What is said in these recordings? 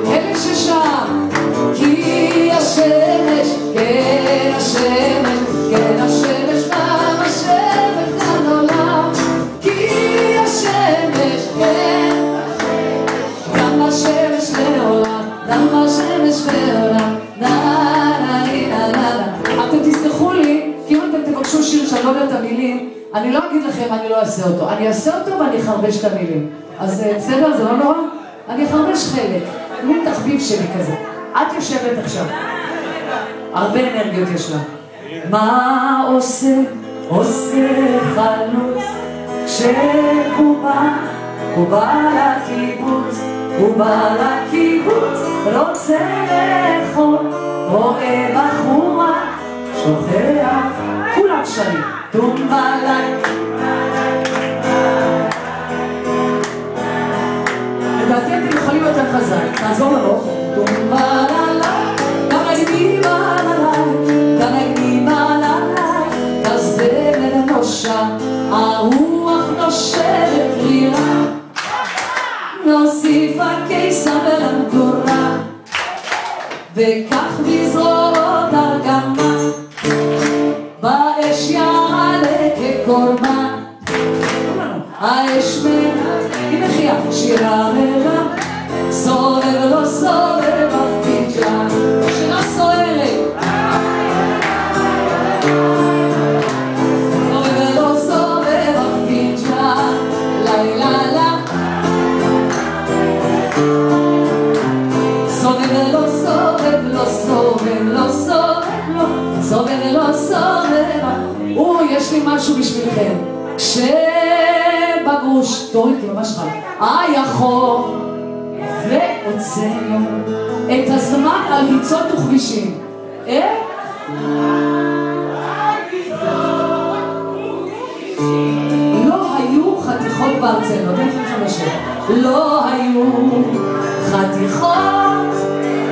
אלה ששם, כי השמש, כן השמש, כן השמש, גם השמש כאן עולם, כי השמש, כן גם השמש לעולם, גם השמש לעולם, אתם תסלחו לי, כי אם אתם תבקשו שיר שאני לא יודע את המילים, אני לא אגיד לכם, אני לא אעשה אותו. אני אעשה אותו ואני אחרבש את המילים. אז בסדר, זה לא נורא? אני אחרבש חלק, מין תחביב שלי כזה. את יושבת עכשיו. הרבה אנרגיות יש לה. מה עושה חלוץ כשהוא בא לקיבוץ, הוא בא לקיבוץ, רוצה לאכול, רואה בחורה, שוכח, כולם שרים, טומבלק. לדעתי אתם יכולים יותר חזק, תעזור לנו. טומבלק, תנגני בלילה, כזמר נושע, הרוח נושבת רירה, נוסיף הקיסר ולמדורה, וכך בזרועות ארגמה, באש יעלה כקורבן, האש היא מחייה, שירה מרה, סובב לא סובב הפתיג'ה, שירה סוערת, סובב לא סובב הפתיג'ה, לילה לה, סובב לא סובב, לא סובב, לא סובב, לא סובב, לא סובב. יש לי משהו בשבילכם. כשבגרוש, תורידי ממש חם, יכול והוצאנו את הזמן על ריצות וכבישים. לא היו חתיכות בארצנו, אתם יכולים שם לשם. לא היו חתיכות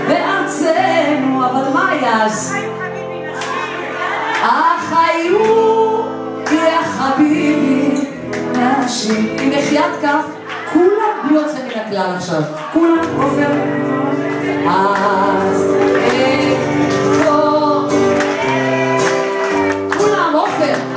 בארצנו, אבל מה היה אז? אך היו יא חביבי נשים עם מחיית כף, כולם בלי יוצא מן הכלל עכשיו, כולם עובר אז איפה כולם עופר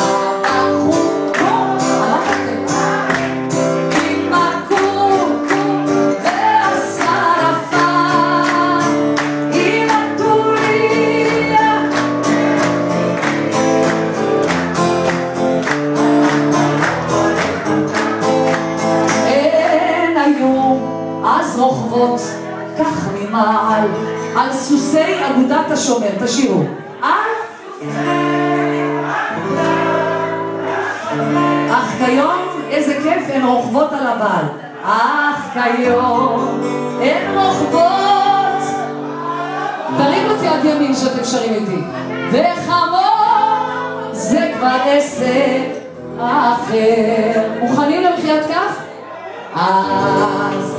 רוכבות כך ממעל על סוסי אגודת השומר, תשירו אך כיום איזה כיף, הן רוכבות על הבעל. אך כיום הן רוכבות, תרים אותי עד ימין שאתם שרים איתי, וחמור זה כבר עסק אחר. מוכנים למחיית כף? אז